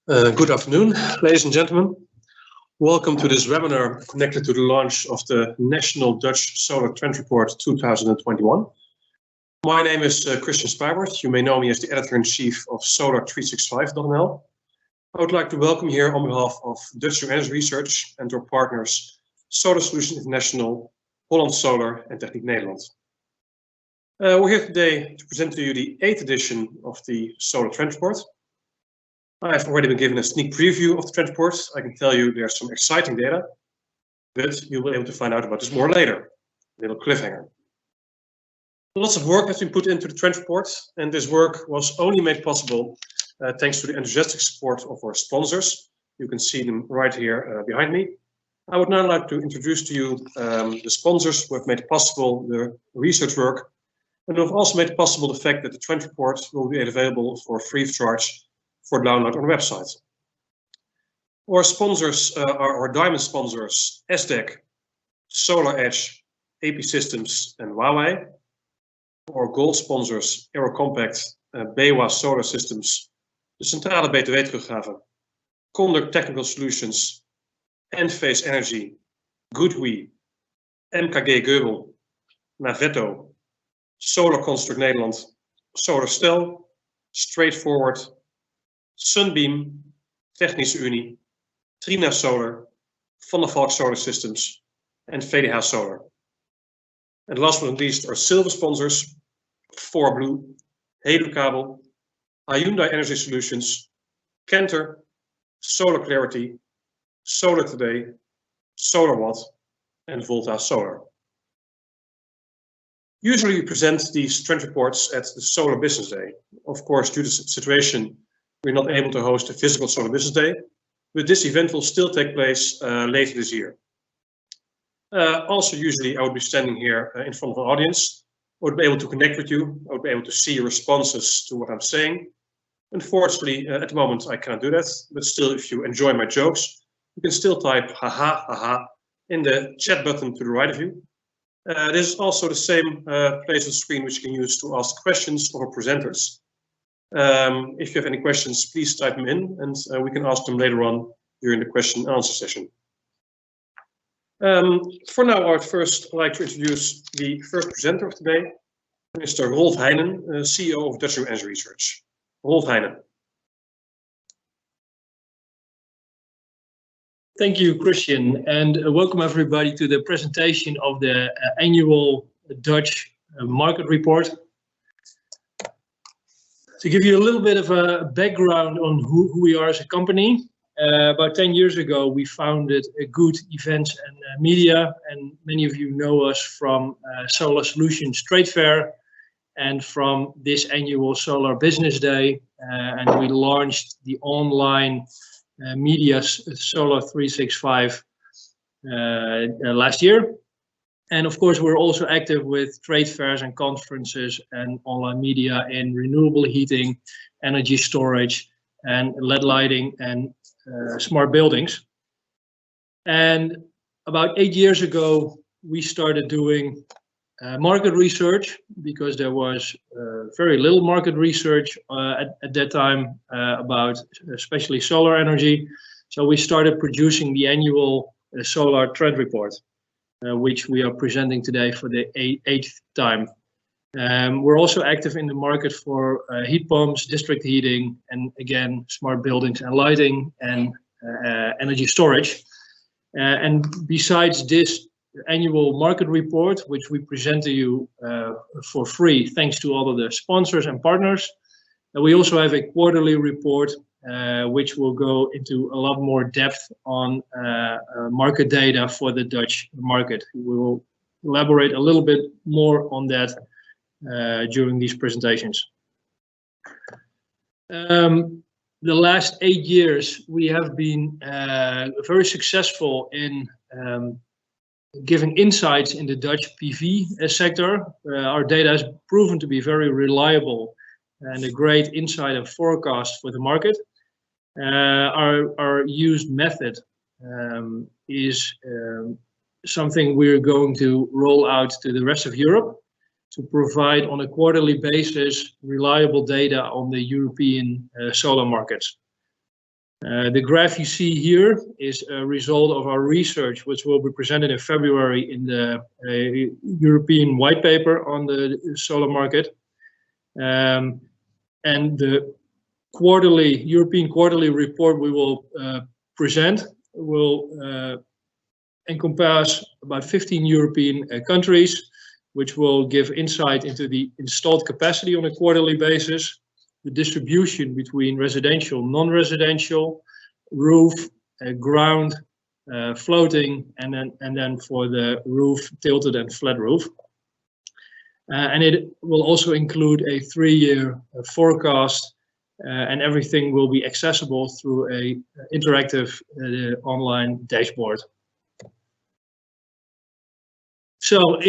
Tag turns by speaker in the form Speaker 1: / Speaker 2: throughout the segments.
Speaker 1: Good afternoon, ladies and gentlemen. Welcome to this webinar connected to the launch of the National Dutch Solar Trend Report 2021. My name is Christian Spijbert. You may know me as the Editor-in-Chief of Solar365.nl. I would like to welcome you here on behalf of Dutch New Energy Research and our partners Solar Solutions International, Holland Solar and Techniek Nederland. We're here today to present to you the 8th edition of the Solar Trend Report. I've already been given a sneak preview of the trend report. I can tell you there's some exciting data, but you'll be able to find out about this more later. A little cliffhanger. Lots of work has been put into the trend report, and this work was only made possible thanks to the enthusiastic support of our sponsors. You can see them right here behind me. I would now like to introduce to you the sponsors who have made possible the research work, and who have also made possible the fact that the trend report will be available for free of charge for download on our website. Our sponsors are our diamond sponsors, SDEC, SolarEdge, AP Systems and Huawei. Our gold sponsors, Aerocompact, BayWa Solar Systems, de Centrale BTW Teruggave, Conduct Technical Solutions, Enphase Energy, GoodWe, MKG Geubel, Navetto, Solar Construct Nederland, Solar-Stel, Straightforward, Sunbeam, Technische Unie, Trina Solar, Van der Valk Solar Systems, and VDH Solar. And last but not least, our silver sponsors, 4Blue, Hedukabel, Hyundai Energy Solutions, Kentor, Solar Clarity, Solar Today, SolarWatt, and Volta Solar. Usually we present these trend reports at the Solar Business Day. Of course, due to the situation, we're not able to host a physical Solar Business Day, but this event will still take place later this year. Also, usually I would be standing here in front of an audience. I would be able to connect with you. I would be able to see your responses to what I'm saying. Unfortunately, at the moment I cannot do that, but still, if you enjoy my jokes, you can still type haha, haha in the chat button to the right of you. This is also the same place on the screen which you can use to ask questions of our presenters. If you have any questions, please type them in, and we can ask them later on during the question and answer session. For now, I would first like to introduce the first presenter of today, Mr. Rolf Heijnen, CEO of Dutch New Energy Research. Rolf Heijnen.
Speaker 2: Thank you, Christian, and welcome everybody to the presentation of the annual Dutch market report. To give you a little bit of a background on who we are as a company, about 10 years ago we founded a Good Events and Media, and many of you know us from Solar Solutions Trade Fair and from this annual Solar Business Day, and we launched the online media Solar365 last year. And of course, we're also active with trade fairs and conferences and online media in renewable heating, energy storage, and LED lighting and smart buildings. And about 8 years ago, we started doing market research because there was very little market research at that time about especially solar energy. So we started producing the annual Solar Trend Report, which we are presenting today for the 8th time. We're also active in the market for heat pumps, district heating, and again, smart buildings and lighting and energy storage. And besides this annual market report, which we present to you for free, thanks to all of the sponsors and partners, we also have a quarterly report which will go into a lot more depth on market data for the Dutch market. We will elaborate a little bit more on that during these presentations. The last 8 years, we have been very successful in giving insights in the Dutch PV sector. Our data has proven to be very reliable and a great insight and forecast for the market. Our used method is something we're going to roll out to the rest of Europe to provide on a quarterly basis reliable data on the European solar markets. The graph you see here is a result of our research, which will be presented in February in the European white paper on the solar market. And the European quarterly report we will present will encompass about 15 European countries, which will give insight into the installed capacity on a quarterly basis, the distribution between residential, non-residential, roof, ground, floating, and then for the roof, tilted and flat roof. And it will also include a 3-year forecast, and everything will be accessible through a interactive online dashboard. So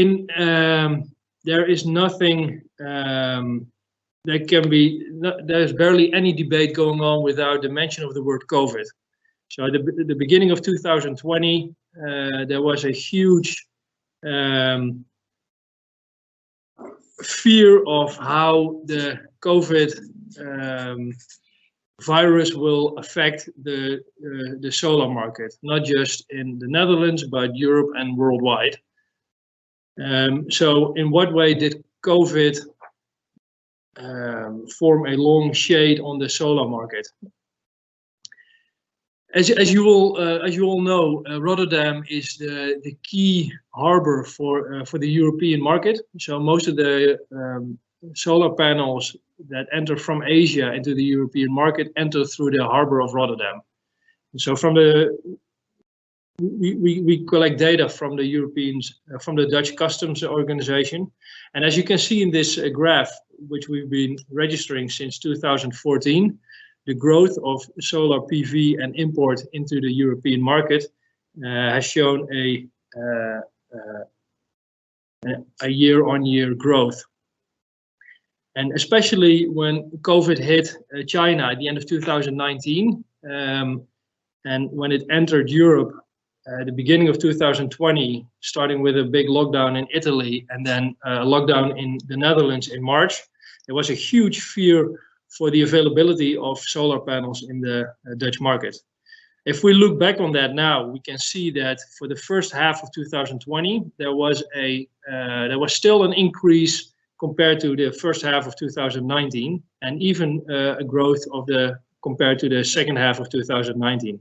Speaker 2: there is nothing there's barely any debate going on without the mention of the word COVID. So at the beginning of 2020, there was a huge fear of how the COVID virus will affect the solar market, not just in the Netherlands, but Europe and worldwide. So in what way did COVID form a long shade on the solar market? As you all know, Rotterdam is the key harbor for the European market. So most of the solar panels that enter from Asia into the European market enter through the harbor of Rotterdam. So we collect data from the Europeans, from the Dutch Customs Organization. And as you can see in this graph, which we've been registering since 2014, the growth of solar PV and import into the European market has shown a year-on-year growth. And especially when COVID hit China at the end of 2019, and when it entered Europe at the beginning of 2020, starting with a big lockdown in Italy and then a lockdown in the Netherlands in March, there was a huge fear for the availability of solar panels in the Dutch market. If we look back on that now, we can see that for the first half of 2020, there was still an increase compared to the first half of 2019, and even a growth compared to the second half of 2019.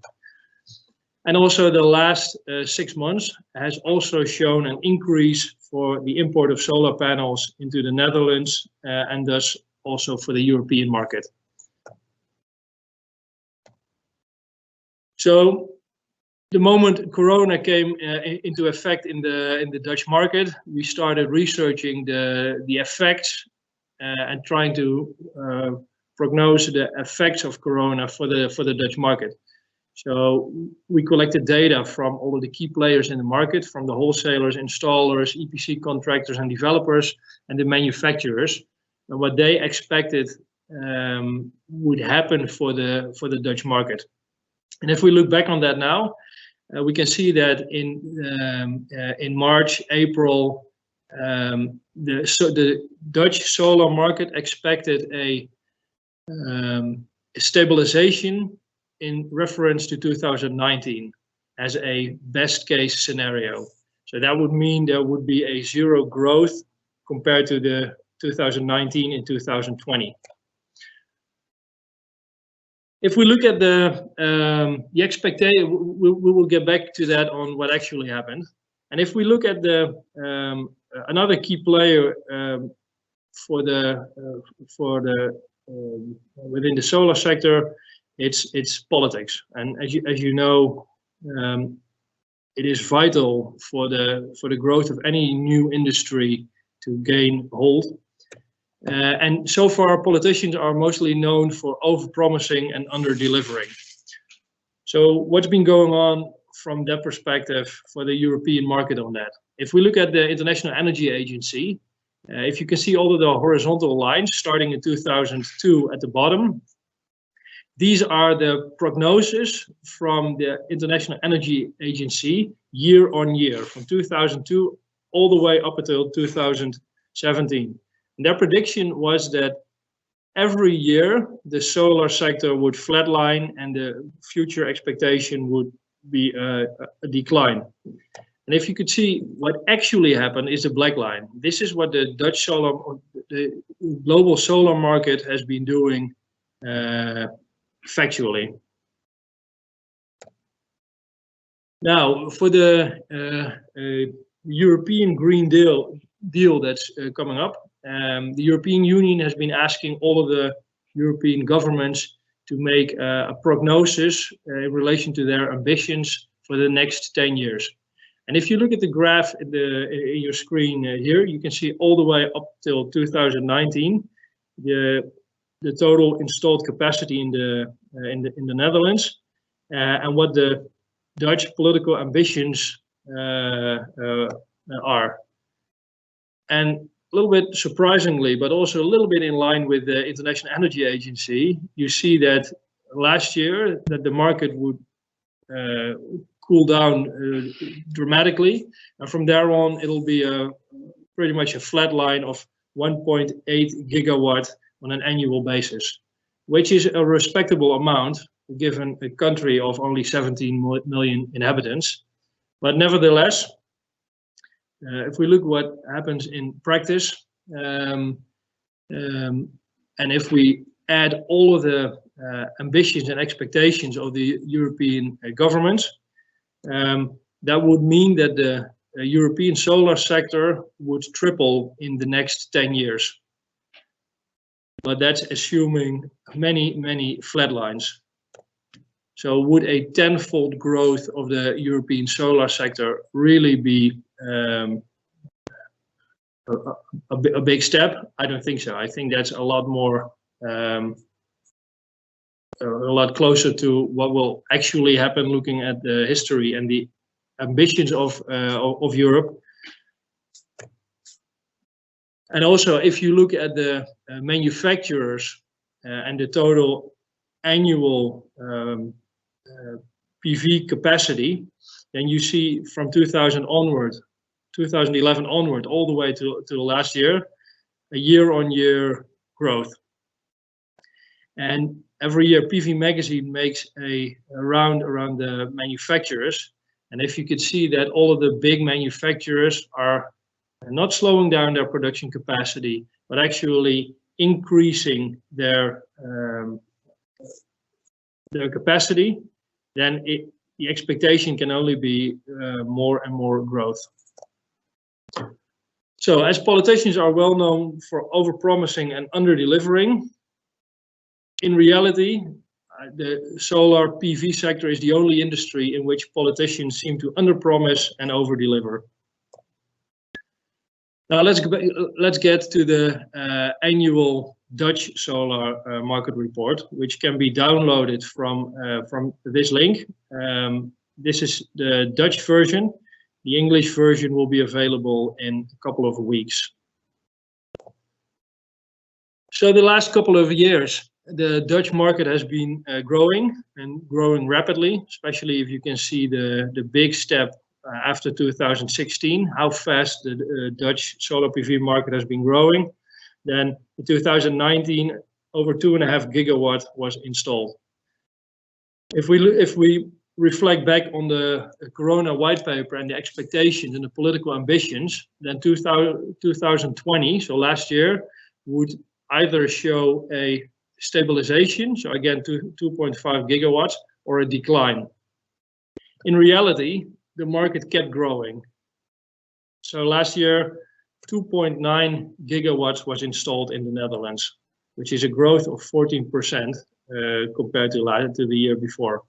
Speaker 2: And also the last 6 months has also shown an increase for the import of solar panels into the Netherlands, and thus also for the European market. So the moment Corona came into effect in the Dutch market, we started researching the effects and trying to prognose the effects of Corona for the Dutch market. So we collected data from all of the key players in the market, from the wholesalers, installers, EPC contractors and developers, and the manufacturers, and what they expected would happen for the Dutch market. And if we look back on that now, we can see that in March, April, the Dutch solar market expected a stabilization in reference to 2019 as a best case scenario. So that would mean there would be a zero growth compared to the 2019 and 2020. If we look at the expectation, we will get back to that on what actually happened. And if we look at the another key player within the solar sector, it's politics. And as you know, it is vital for the growth of any new industry to gain hold. And so far, politicians are mostly known for over-promising and under-delivering. So what's been going on from that perspective for the European market on that? If we look at the International Energy Agency, if you can see all of the horizontal lines starting in 2002 at the bottom, these are the prognosis from the International Energy Agency year on year, from 2002 all the way up until 2017. And their prediction was that every year the solar sector would flatline and the future expectation would be a decline. And if you could see what actually happened is the black line. This is what the the global solar market has been doing factually. Now, for the European Green Deal that's coming up, the European Union has been asking all of the European governments to make a prognosis in relation to their ambitions for the next 10 years. And if you look at the graph in your screen here, you can see all the way up till 2019, the total installed capacity in the Netherlands, and what the Dutch political ambitions are. And a little bit surprisingly, but also a little bit in line with the International Energy Agency, you see that last year that the market would cool down dramatically, and from there on it'll be pretty much a flat line of 1.8 gigawatt on an annual basis, which is a respectable amount given a country of only 17 million inhabitants. But nevertheless, if we look what happens in practice, and if we add all of the ambitions and expectations of the European governments, that would mean that the European solar sector would triple in the next 10 years. But that's assuming many flatlines. So would a tenfold growth of the European solar sector really be a big step? I don't think so. I think that's a lot more, a lot closer to what will actually happen looking at the history and the ambitions of Europe. And also, if you look at the manufacturers and the total annual PV capacity, then you see from 2011 onward, all the way to the last year, a year-on-year growth. And every year PV Magazine makes a round around the manufacturers. And if you could see that all of the big manufacturers are not slowing down their production capacity, but actually increasing their capacity, then the expectation can only be more and more growth. So as politicians are well known for overpromising and under-delivering, in reality, the solar PV sector is the only industry in which politicians seem to underpromise and overdeliver. Now let's get to the annual Dutch solar market report, which can be downloaded from this link. This is the Dutch version. The English version will be available in a couple of weeks. So the last couple of years, the Dutch market has been growing and growing rapidly, especially if you can see the big step after 2016, how fast the Dutch solar PV market has been growing. Then in 2019, over 2.5 gigawatt was installed. If we reflect back on the Corona white paper and the expectations and the political ambitions, then 2020, so last year, would either show a stabilization, so again 2.5 gigawatts, or a decline. In reality, the market kept growing. So last year, 2.9 gigawatts was installed in the Netherlands, which is a growth of 14% compared to the year before.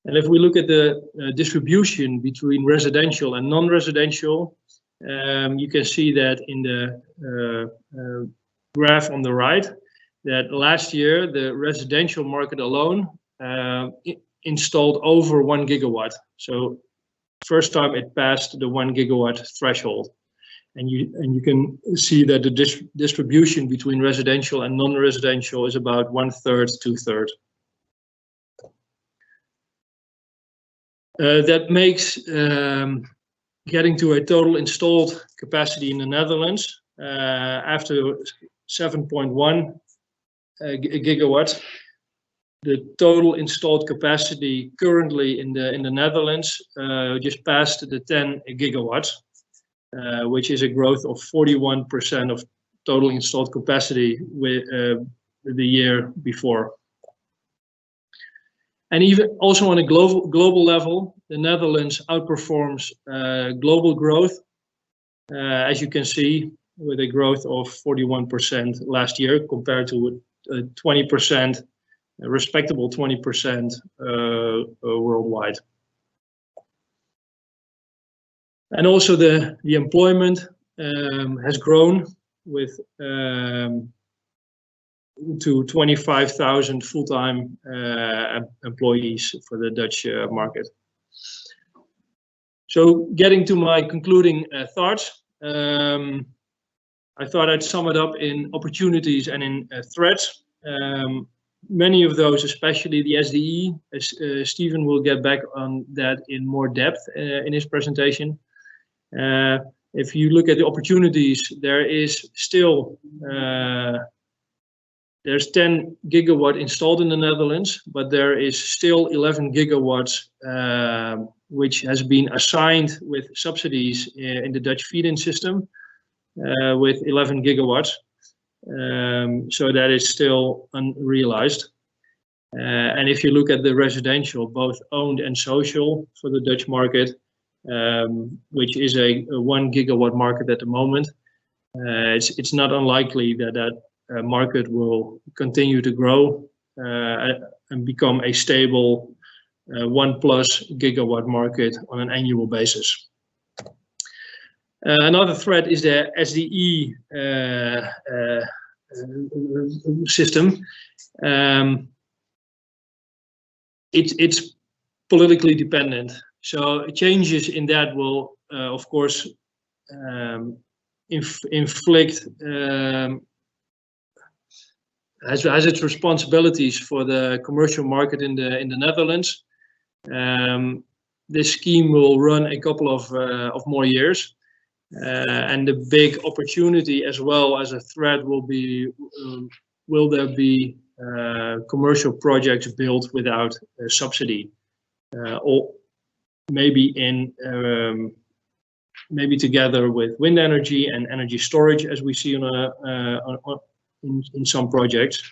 Speaker 2: And if we look at the distribution between residential and non-residential, you can see that in the graph on the right, that last year the residential market alone installed over 1 gigawatt. So first time it passed the 1 gigawatt threshold. And you can see that the distribution between residential and non-residential is about 1/3, 2/3. That makes getting to a total installed capacity in the Netherlands after 7.1 gigawatts. The total installed capacity currently in the Netherlands just passed the 10 gigawatts, which is a growth of 41% of total installed capacity with the year before. And even also on a global level, the Netherlands outperforms global growth, as you can see, with a growth of 41% last year compared to 20%. A respectable 20% worldwide. And also the employment has grown with to 25,000 full-time employees for the Dutch market. So getting to my concluding thoughts, I thought I'd sum it up in opportunities and in threats. Many of those, especially the SDE, Stephen will get back on that in more depth in his presentation. If you look at the opportunities, there is still there's 10 gigawatt installed in the Netherlands, but there is still 11 gigawatts which has been assigned with subsidies in the Dutch feed-in system with 11 gigawatts. So that is still unrealized. And if you look at the residential, both owned and social for the Dutch market, which is a 1 gigawatt market at the moment, it's not unlikely that market will continue to grow and become a stable 1+ gigawatt market on an annual basis. Another threat is the SDE system. It's politically dependent, so changes in that will, of course, inflict has its responsibilities for the commercial market in the Netherlands. This scheme will run a couple of more years. And the big opportunity as well as a threat will be, will there be commercial projects built without subsidy, or maybe maybe together with wind energy and energy storage, as we see in some projects.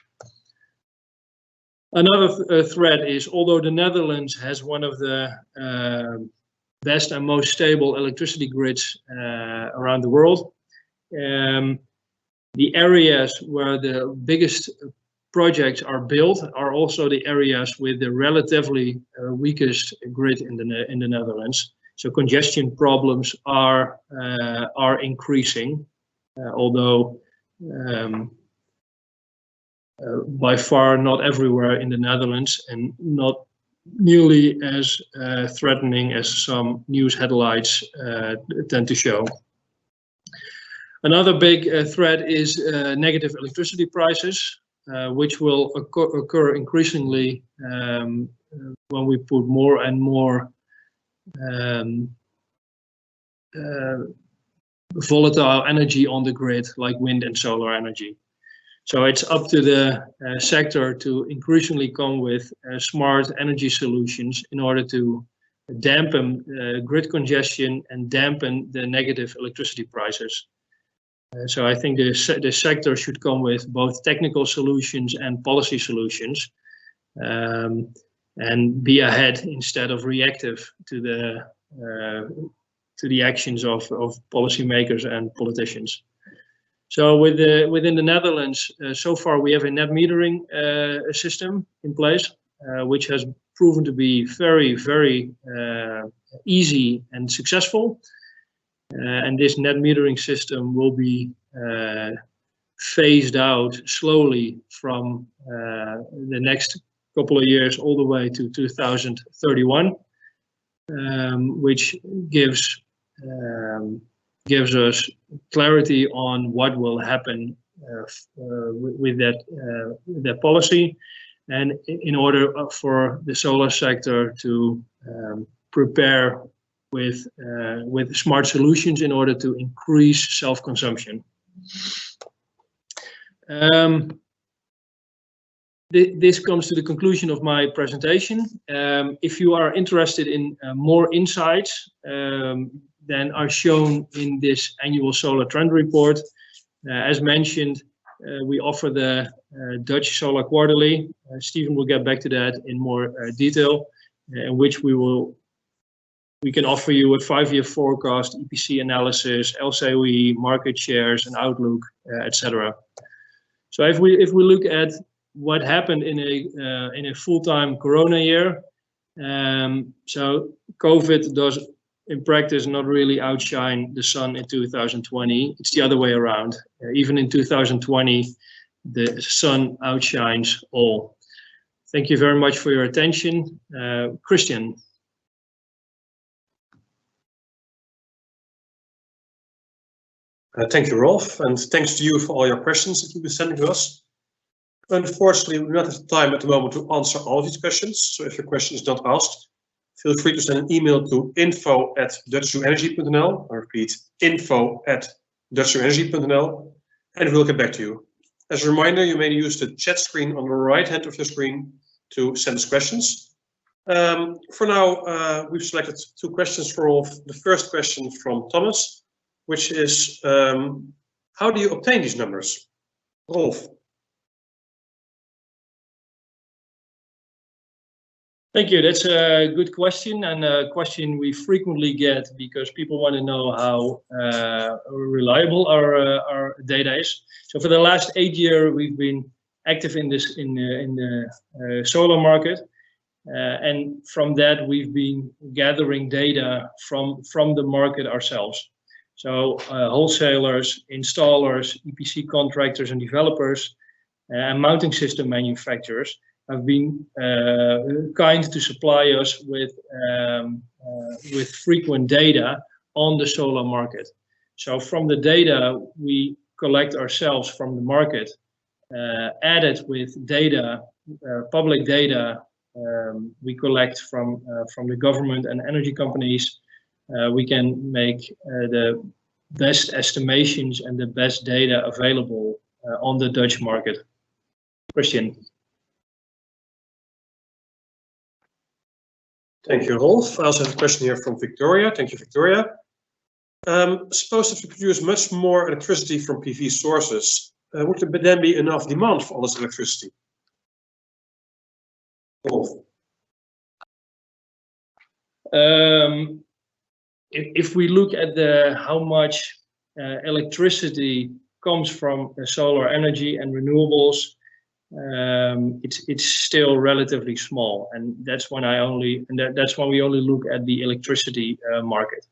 Speaker 2: Another threat is, although the Netherlands has one of the best and most stable electricity grids around the world, the areas where the biggest projects are built are also the areas with the relatively weakest grid in the Netherlands. So congestion problems are increasing, although by far not everywhere in the Netherlands, and not nearly as threatening as some news headlines tend to show. Another big threat is negative electricity prices, which will occur increasingly when we put more and more volatile energy on the grid, like wind and solar energy. So it's up to the sector to increasingly come with smart energy solutions in order to dampen grid congestion and dampen the negative electricity prices. So I think the sector should come with both technical solutions and policy solutions, and be ahead instead of reactive to the actions of policymakers and politicians. So within the Netherlands, so far we have a net metering system in place, which has proven to be very, very easy and successful. And this net metering system will be phased out slowly from the next couple of years all the way to 2031, which gives us clarity on what will happen with that policy, and in order for the solar sector to prepare with smart solutions in order to increase self-consumption. This comes to the conclusion of my presentation. If you are interested in more insights than are shown in this annual solar trend report, as mentioned, we offer the Dutch Solar Quarterly. Stephen will get back to that in more detail, in which we can offer you a 5-year forecast, EPC analysis, LCOE, market shares, and outlook, etc. So if we look at what happened in a full-time Corona year, so COVID does in practice not really outshine the sun in 2020. It's the other way around. Even in 2020, the sun outshines all. Thank you very much for your attention. Christian.
Speaker 1: Thank you, Rolf, and thanks to you for all your questions that you've been sending to us. Unfortunately, we do not have time at the moment to answer all of these questions, so if your question is not asked, feel free to send an email to info@dutchnewenergy.nl. I repeat, info@dutchnewenergy.nl, and we'll get back to you. As a reminder, you may use the chat screen on the right hand of your screen to send us questions. For now, we've selected 2 questions for Rolf. The first question from Thomas, which is, how do you obtain these numbers? Rolf.
Speaker 2: Thank you. That's a good question, and a question we frequently get because people want to know how reliable our data is. So for the last 8 years, we've been active in the solar market, and from that we've been gathering data from the market ourselves. So wholesalers, installers, EPC contractors, and developers, and mounting system manufacturers have been kind to supply us with frequent data on the solar market. So from the data we collect ourselves from the market, added with data, public data we collect from the government and energy companies, we can make the best estimations and the best data available on the Dutch market. Christian.
Speaker 1: Thank you, Rolf. I also have a question here from Victoria. Thank you, Victoria. Suppose that we produce much more electricity from PV sources, would there then be enough demand for all this electricity? Rolf.
Speaker 2: If we look at how much electricity comes from solar energy and renewables, it's still relatively small, and that's when we only look at the electricity market.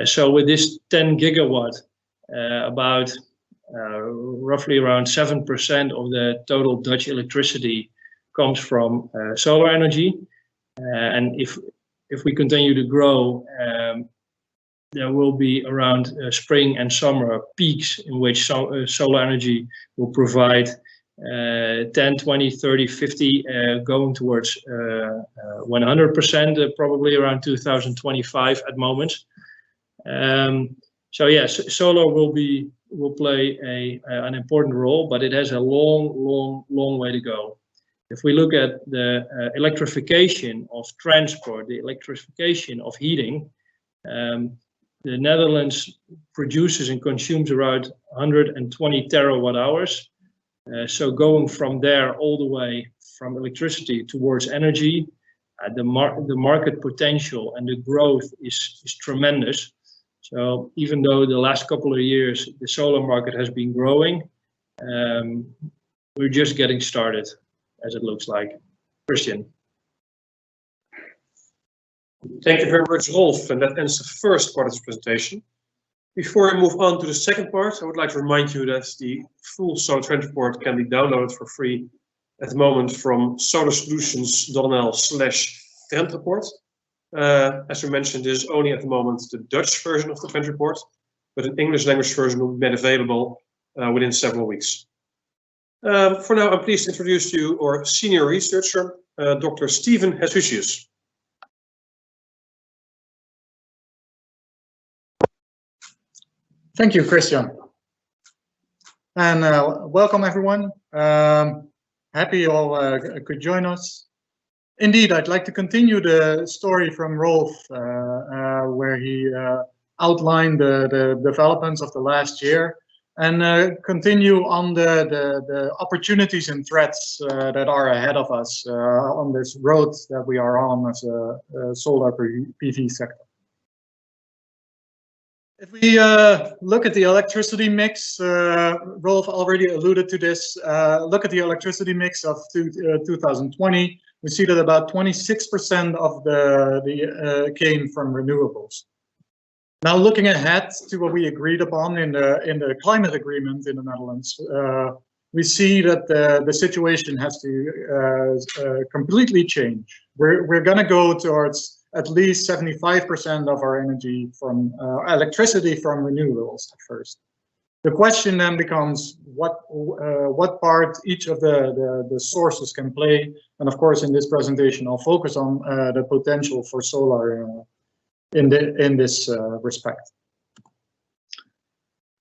Speaker 2: So with this 10 gigawatt, about roughly around 7% of the total Dutch electricity comes from solar energy, and if we continue to grow, there will be around spring and summer peaks in which solar energy will provide 10, 20, 30, 50, going towards 100%, probably around 2025 at moments. So yes, solar will play an important role, but it has a long way to go. If we look at the electrification of transport, the electrification of heating, the Netherlands produces and consumes around 120 terawatt hours. So going from there all the way from electricity towards energy, the market potential and the growth is tremendous. So even though the last couple of years the solar market has been growing, we're just getting started, as it looks like. Christian.
Speaker 1: Thank you very much, Rolf, and that ends the first part of this presentation. Before I move on to the second part, I would like to remind you that the full Solar Trend Report can be downloaded for free at the moment from solarsolutions.nl/Trend Report. As we mentioned, this is only at the moment the Dutch version of the Trend Report, but an English language version will be made available within several weeks. For now, I'm pleased to introduce to you our senior researcher, Dr. Stephen Hesucius.
Speaker 3: Thank you, Christian. And welcome everyone. Happy you all could join us. Indeed, I'd like to continue the story from Rolf, where he outlined the developments of the last year, and continue on the opportunities and threats that are ahead of us on this road that we are on as a solar PV sector. If we look at the electricity mix, Rolf already alluded to this. Look at the electricity mix of 2020. We see that about 26% of the came from renewables. Now, looking ahead to what we agreed upon in the climate agreement in the Netherlands, we see that the situation has to completely change. We're going to go towards at least 75% of our energy from electricity from renewables at first. The question then becomes what part each of the sources can play, and of course in this presentation I'll focus on the potential for solar in this respect.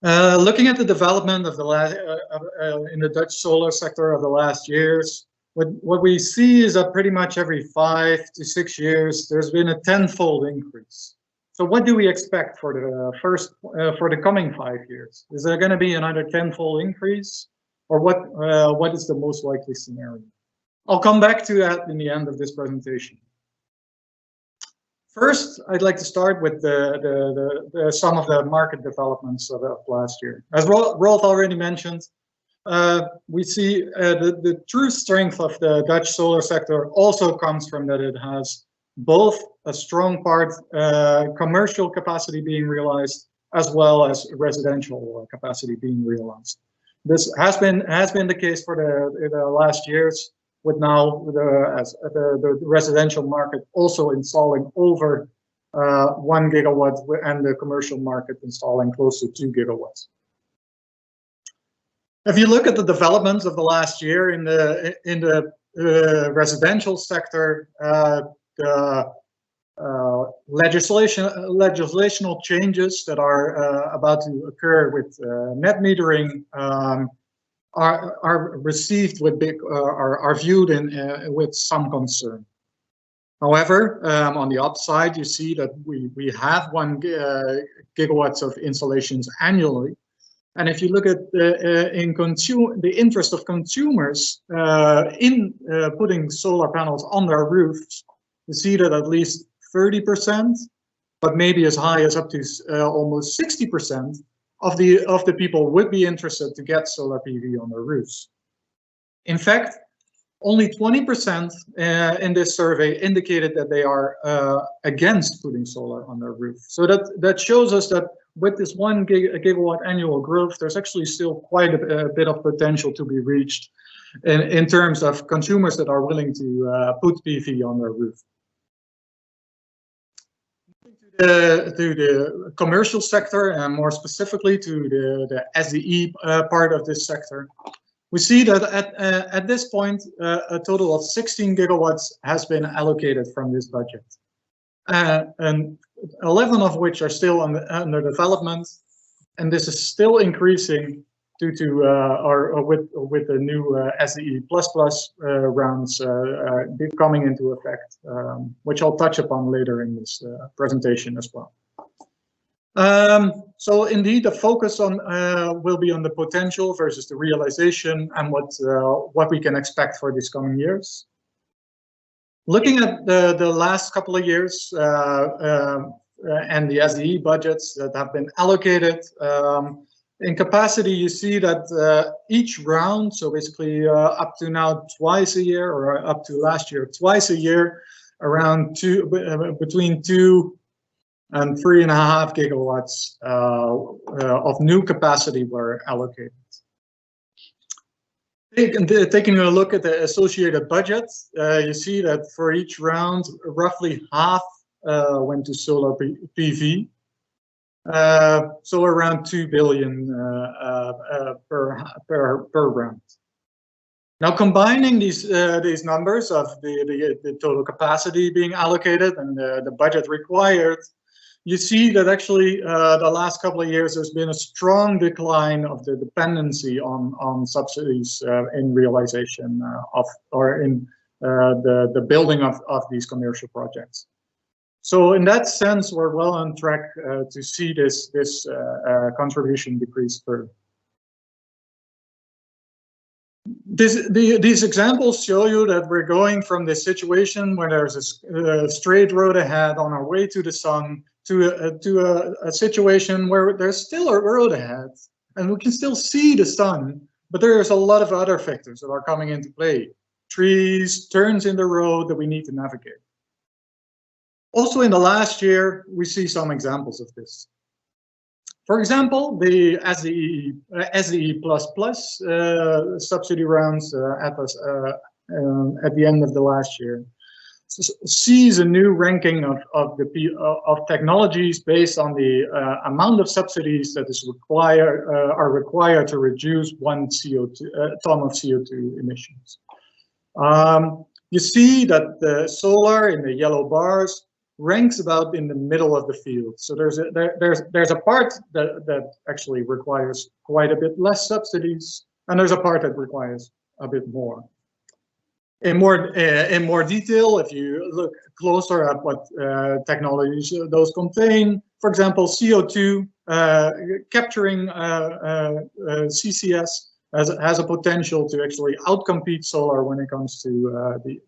Speaker 3: Looking at the development of the in the Dutch solar sector of the last years, what we see is that pretty much every 5 to 6 years there's been a tenfold increase. So what do we expect for the coming 5 years? Is there going to be another tenfold increase, or what is the most likely scenario? I'll come back to that in the end of this presentation. First, I'd like to start with some of the market developments of last year. As Rolf already mentioned, we see the true strength of the Dutch solar sector also comes from that it has both a strong part commercial capacity being realized as well as residential capacity being realized. This has been the case for the last years, with now the residential market also installing over 1 gigawatt and the commercial market installing close to 2 gigawatts. If you look at the developments of the last year in the residential sector, the legislational changes that are about to occur with net metering are received with are viewed with some concern. However, on the upside, you see that we have 1 gigawatts of installations annually. And if you look at the interest of consumers in putting solar panels on their roofs, you see that at least 30%, but maybe as high as up to almost 60% of the people would be interested to get solar PV on their roofs. In fact, only 20% in this survey indicated that they are against putting solar on their roof. So that shows us that with this 1 gigawatt annual growth, there's actually still quite a bit of potential to be reached in terms of consumers that are willing to put PV on their roof. To the commercial sector, and more specifically to the SDE part of this sector, we see that at this point a total of 16 gigawatts has been allocated from this budget, and 11 of which are still under development, and this is still increasing due to with the new SDE++ rounds coming into effect, which I'll touch upon later in this presentation as well. So indeed, the focus on will be on the potential versus the realization, and what we can expect for these coming years. Looking at the last couple of years and the SDE budgets that have been allocated, in capacity, you see that each round, so basically up to now twice a year, or up to last year twice a year, around between 2 and 3.5 gigawatts of new capacity were allocated. Taking a look at the associated budgets, you see that for each round, roughly half went to solar PV. So around 2 billion per round. Now, combining these numbers of the total capacity being allocated and the budget required, you see that actually the last couple of years there's been a strong decline of the dependency on subsidies in realization the building of these commercial projects. So in that sense, we're well on track to see this contribution decrease further. These examples show you that we're going from this situation where there's a straight road ahead on our way to the sun to a situation where there's still a road ahead and we can still see the sun, but there's a lot of other factors that are coming into play. Trees, turns in the road that we need to navigate. Also in the last year, we see some examples of this. For example, the SDE++ subsidy rounds at the end of the last year sees a new ranking of technologies based on the amount of subsidies that are required to reduce 1 ton of CO2 emissions. You see that the solar in the yellow bars ranks about in the middle of the field. So there's a part that actually requires quite a bit less subsidies, and there's a part that requires a bit more. In more detail, if you look closer at what technologies those contain, for example, CO2 capturing CCS has a potential to actually outcompete solar when it comes to the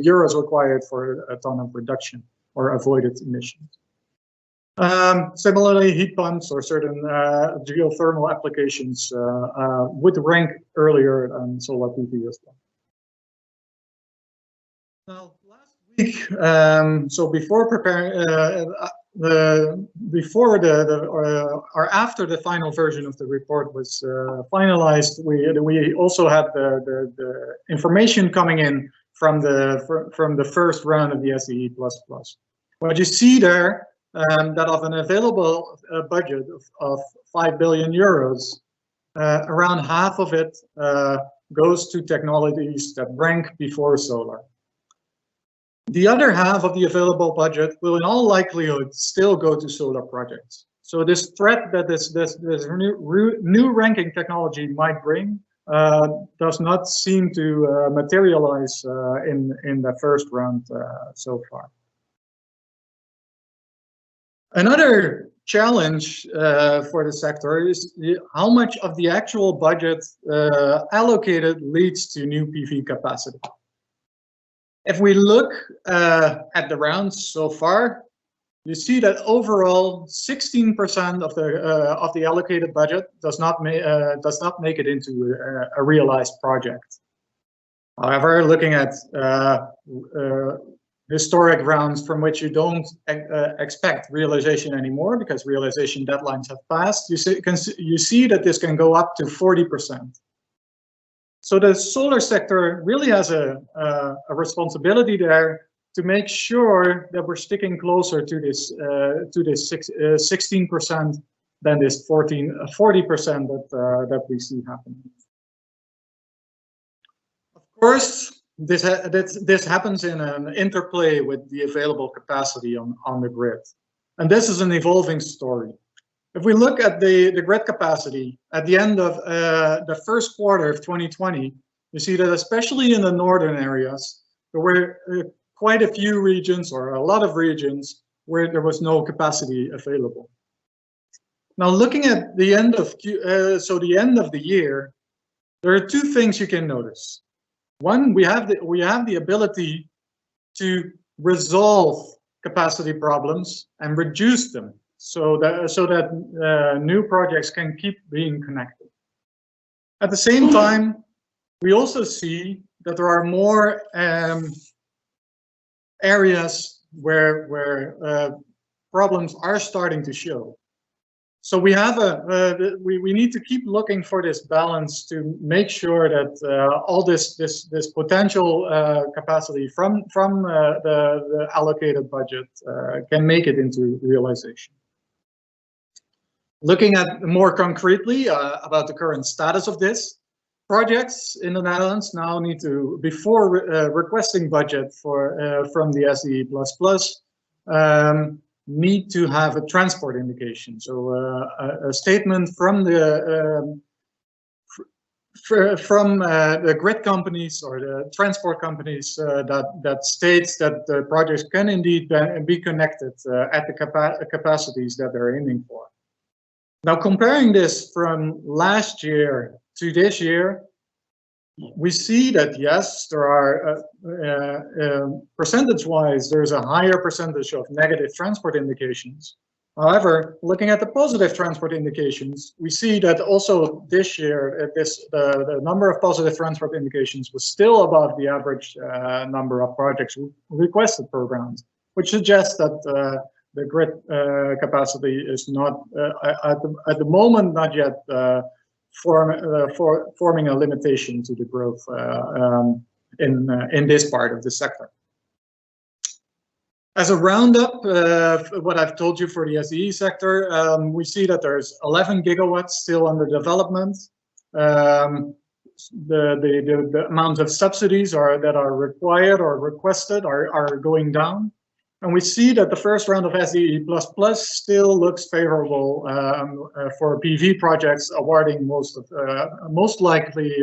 Speaker 3: euros required for a ton of reduction or avoided emissions. Similarly, heat pumps or certain geothermal applications would rank earlier than solar PV as well. Now, last week, so before preparing, or after the final version of the report was finalized, we also had the information coming in from the first round of the SDE++. What you see there, that of an available budget of 5 billion euros, around half of it goes to technologies that rank before solar. The other half of the available budget will in all likelihood still go to solar projects. So this threat that this new ranking technology might bring does not seem to materialize in the first round so far. Another challenge for the sector is how much of the actual budget allocated leads to new PV capacity. If we look at the rounds so far, you see that overall 16% of the allocated budget does not make it into a realized project. However, looking at historic rounds from which you don't expect realization anymore because realization deadlines have passed, you see that this can go up to 40%. So the solar sector really has a responsibility there to make sure that we're sticking closer to this 16% than this 40% that we see happening. Of course, this happens in an interplay with the available capacity on the grid, and this is an evolving story. If we look at the grid capacity at the end of the first quarter of 2020, you see that especially in the northern areas, there were quite a few regions or a lot of regions where there was no capacity available. Now, looking at the end of the end of the year, there are two things you can notice. One, we have the ability to resolve capacity problems and reduce them, so that new projects can keep being connected. At the same time, we also see that there are more areas where problems are starting to show. So we have we need to keep looking for this balance to make sure that all this potential capacity from the allocated budget can make it into realization. Looking at more concretely about the current status of this, projects in the Netherlands now need to, before requesting budget from the SDE++, need to have a transport indication. So a statement from the the grid companies or the transport companies that states that the projects can indeed be connected at the capacities that they're aiming for. Now, comparing this from last year to this year, we see that yes, there are percentage-wise, there's a higher percentage of negative transport indications. However, looking at the positive transport indications, we see that also this year, the number of positive transport indications was still above the average number of projects requested per round, which suggests that the grid capacity is not at the moment not yet forming a limitation to the growth in this part of the sector. As a roundup, what I've told you for the SDE sector, we see that there's 11 gigawatts still under development. The amount of subsidies that are required or requested are going down. And we see that the first round of SDE++ still looks favorable for PV projects, awarding most likely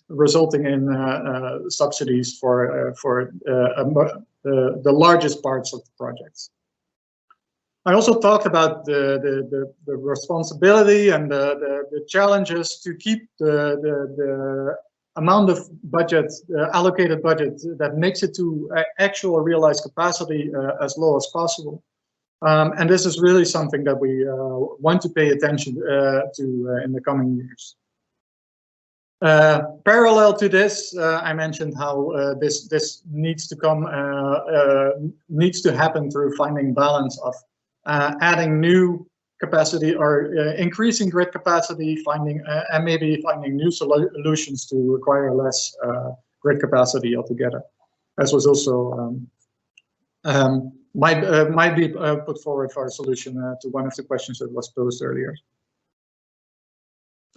Speaker 3: resulting in subsidies for the largest parts of the projects. I also talked about the responsibility and the challenges to keep the amount of budget, allocated budget that makes it to actual realized capacity as low as possible. And this is really something that we want to pay attention to in the coming years. Parallel to this, I mentioned how this needs to happen through finding balance of adding new capacity or increasing grid capacity, and maybe finding new solutions to require less grid capacity altogether. As was also might be put forward for a solution to one of the questions that was posed earlier.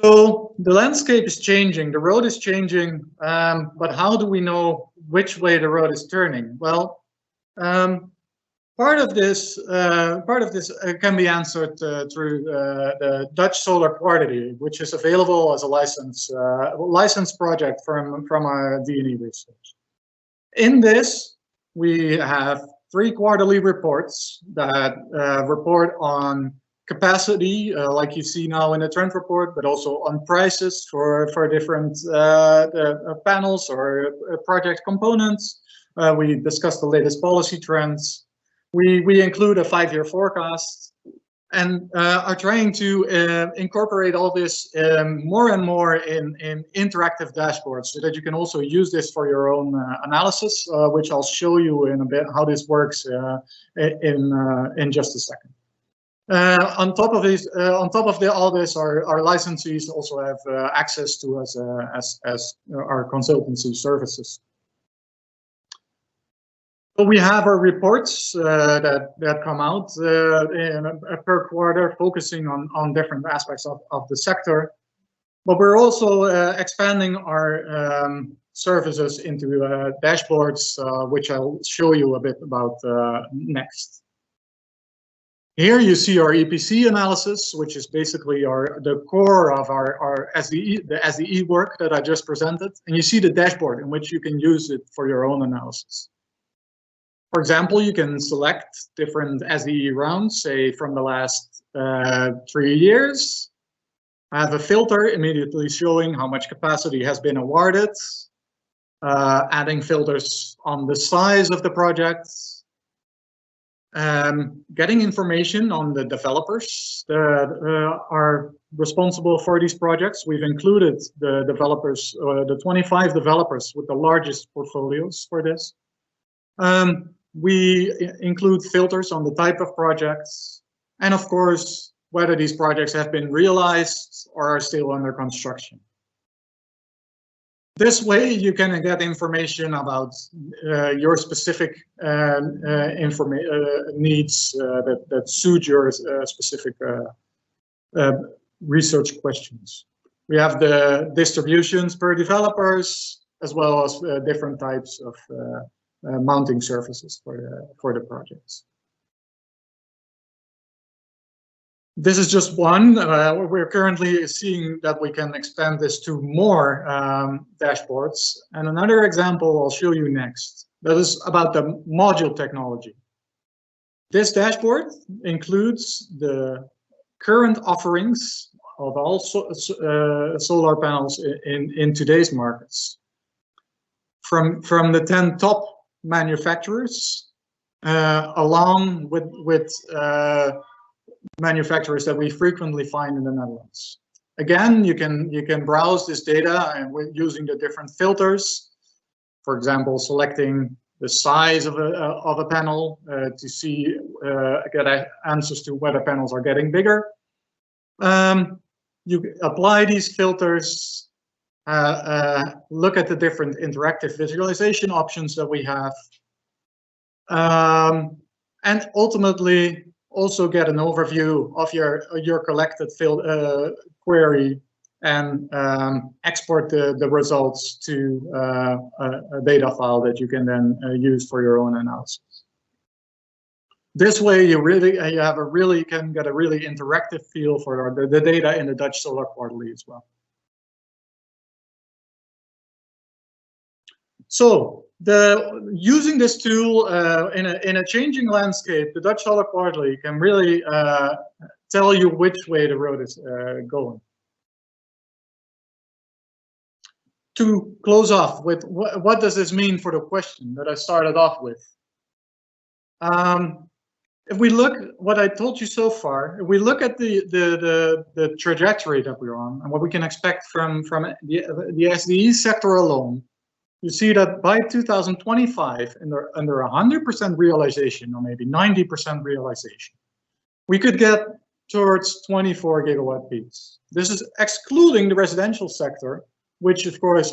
Speaker 3: So the landscape is changing, the road is changing, but how do we know which way the road is turning? Well, part of this can be answered through the Dutch Solar Quarterly, which is available as a license project from our D&E research. In this, we have 3 quarterly reports that report on capacity, like you see now in the trend report, but also on prices for different panels or project components. We discuss the latest policy trends. We include a 5-year forecast and are trying to incorporate all this more and more in interactive dashboards so that you can also use this for your own analysis, which I'll show you in a bit how this works in just a second. On top of this, all this, our licensees also have access to as our consultancy services. So we have our reports that come out per quarter, focusing on different aspects of the sector. But we're also expanding our services into dashboards, which I'll show you a bit about next. Here you see our EPC analysis, which is basically the core of our SDE work that I just presented. And you see the dashboard in which you can use it for your own analysis. For example, you can select different SDE rounds, say from the last 3 years. I have a filter immediately showing how much capacity has been awarded, adding filters on the size of the projects, getting information on the developers that are responsible for these projects. We've included the developers, the 25 developers with the largest portfolios for this. We include filters on the type of projects, and of course, whether these projects have been realized or are still under construction. This way, you can get information about your specific needs that suit your specific research questions. We have the distributions per developers, as well as different types of mounting surfaces for the projects. This is just one. We're currently seeing that we can expand this to more dashboards. And another example I'll show you next. That is about the module technology. This dashboard includes the current offerings of all solar panels in today's markets. From the 10 top manufacturers, along with manufacturers that we frequently find in the Netherlands. Again, you can browse this data and using the different filters. For example, selecting the size of a panel to see get answers to whether panels are getting bigger. You apply these filters, look at the different interactive visualization options that we have, and ultimately also get an overview of your collected query and export the results to a data file that you can then use for your own analysis. This way, you can get a really interactive feel for the data in the Dutch Solar Quarterly as well. So using this tool in a changing landscape, the Dutch Solar Quarterly can really tell you which way the road is going. To close off with, what does this mean for the question that I started off with? If we look what I told you so far, if we look at the trajectory that we're on and what we can expect from the SDE sector alone, you see that by 2025, under 100% realization, or maybe 90% realization, we could get towards 24 gigawatt peaks. This is excluding the residential sector, which of course,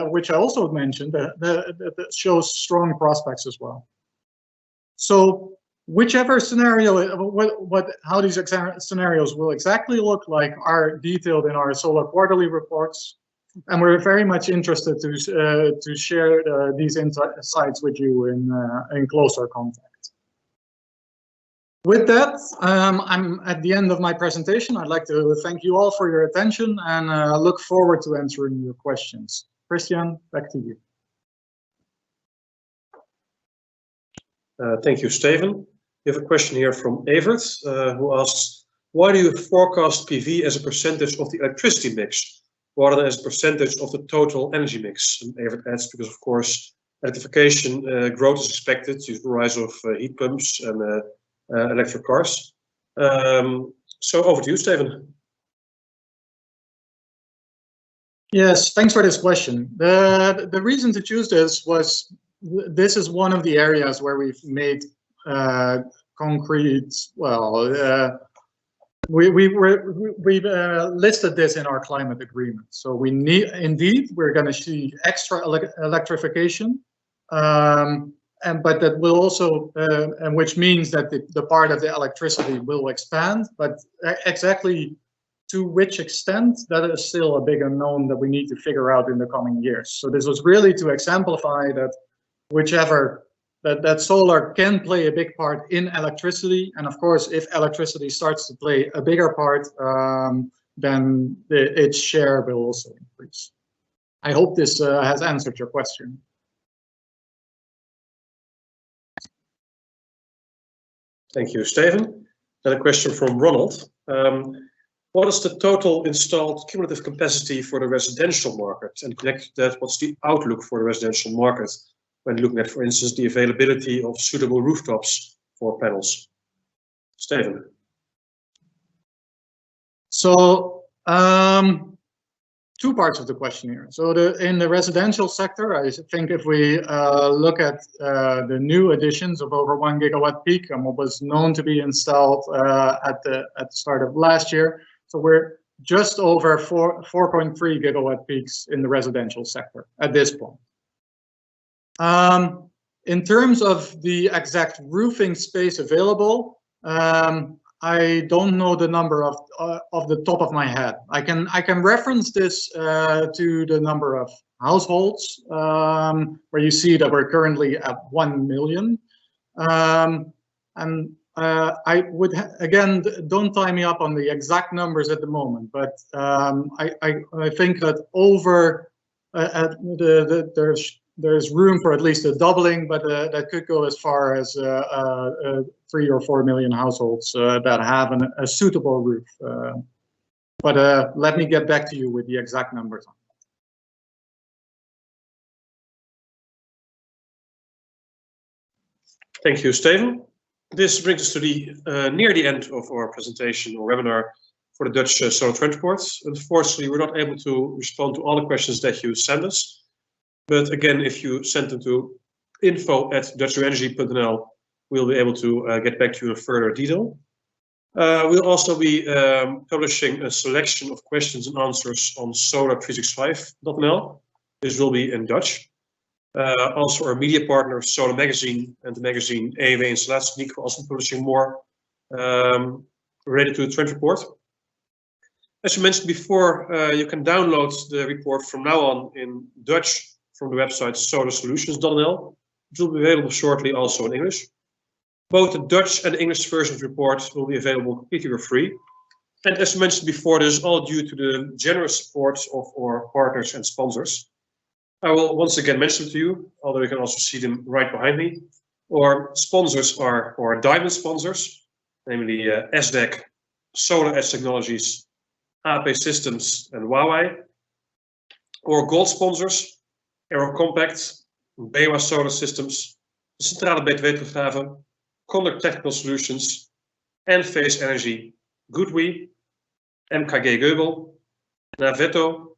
Speaker 3: which I also mentioned, that shows strong prospects as well. So whichever scenario, how these scenarios will exactly look like are detailed in our Solar Quarterly reports. And we're very much interested to share these insights with you in closer contact. With that, I'm at the end of my presentation. I'd like to thank you all for your attention and look forward to answering your questions. Christian, back to you.
Speaker 1: Thank you, Steven. We have a question here from Evert, who asks, why do you forecast PV as a percentage of the electricity mix, rather than as a percentage of the total energy mix? And Evert adds, because of course, electrification growth is expected due to the rise of heat pumps and electric cars. So over to you, Steven.
Speaker 3: Yes, thanks for this question. The reason to choose this was, this is one of the areas where we've made concrete, well, we've listed this in our climate agreement. So we need, indeed, we're going to see extra electrification, but that will also, and which means that the part of the electricity will expand, but exactly to which extent, that is still a big unknown that we need to figure out in the coming years. So this was really to exemplify that whichever, that solar can play a big part in electricity. And of course, if electricity starts to play a bigger part, then its share will also increase. I hope this has answered your question.
Speaker 1: Thank you, Steven. And a question from Ronald. What is the total installed cumulative capacity for the residential market? And connected to that, what's the outlook for the residential market when looking at, for instance, the availability of suitable rooftops for panels? Steven.
Speaker 3: So, two parts of the question here. So in the residential sector, I think if we look at the new additions of over 1 gigawatt peak and what was known to be installed at the start of last year, so we're just over 4.3 gigawatt peaks in the residential sector at this point. In terms of the exact roofing space available, I don't know the number of the top of my head. I can reference this to the number of households, where you see that we're currently at 1 million. And I would again, don't tie me up on the exact numbers at the moment, but I think that over there's room for at least a doubling, but that could go as far as 3 or 4 million households that have a suitable roof. But let me get back to you with the exact numbers.
Speaker 1: Thank you, Steven. This brings us to the near the end of our presentation or webinar for the Dutch Solar Trend Report. Unfortunately, we're not able to respond to all the questions that you send us. But again, if you send them to info@dutchnewenergy.nl, we'll be able to get back to you in further detail. We'll also be publishing a selection of questions and answers on solar365.nl. This will be in Dutch. Also, our media partner, Solar Magazine, and the magazine EEW Installatietechniek, will also be publishing more related to the trend report. As you mentioned before, you can download the report from now on in Dutch from the website solarsolutions.nl. It will be available shortly also in English. Both the Dutch and English version of the report will be available completely for free. And as mentioned before, this is all due to the generous support of our partners and sponsors. I will once again mention to you, although you can also see them right behind me. Our sponsors are our diamond sponsors, namely SDEC, Solar Edge Technologies, AP Systems, and Huawei. Our gold sponsors, Aero Compact, BayWa Solar Systems, de Centrale BTW-teruggave, Conduct Technical Solutions, Enphase Energy, GoodWe, MKG Geubel, Naveto,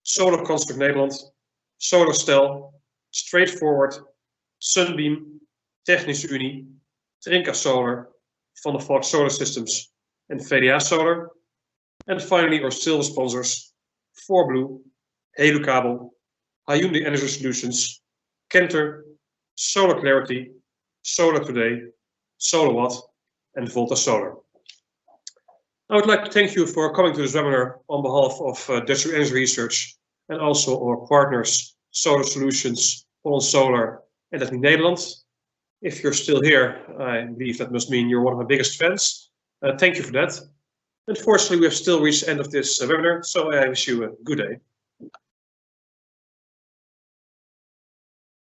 Speaker 1: Solar Construct Nederland, Solarstell, Straightforward, Sunbeam, Technische Unie, Trinka Solar, Van der Valk Solar Systems, and VDA Solar. And finally, our silver sponsors, 4Blue, Helukabel, Hyundai Energy Solutions, Kenter, Solar Clarity, Solar Today, SolarWatt, and Volta Solar. I would like to thank you for coming to this webinar on behalf of Dutch Energy Research and also our partners, Solar Solutions, Holland Solar, and Techniek Nederland. If you're still here, I believe that must mean you're one of my biggest fans. Thank you for that. Unfortunately, we have still reached the end of this webinar, so I wish you a good day.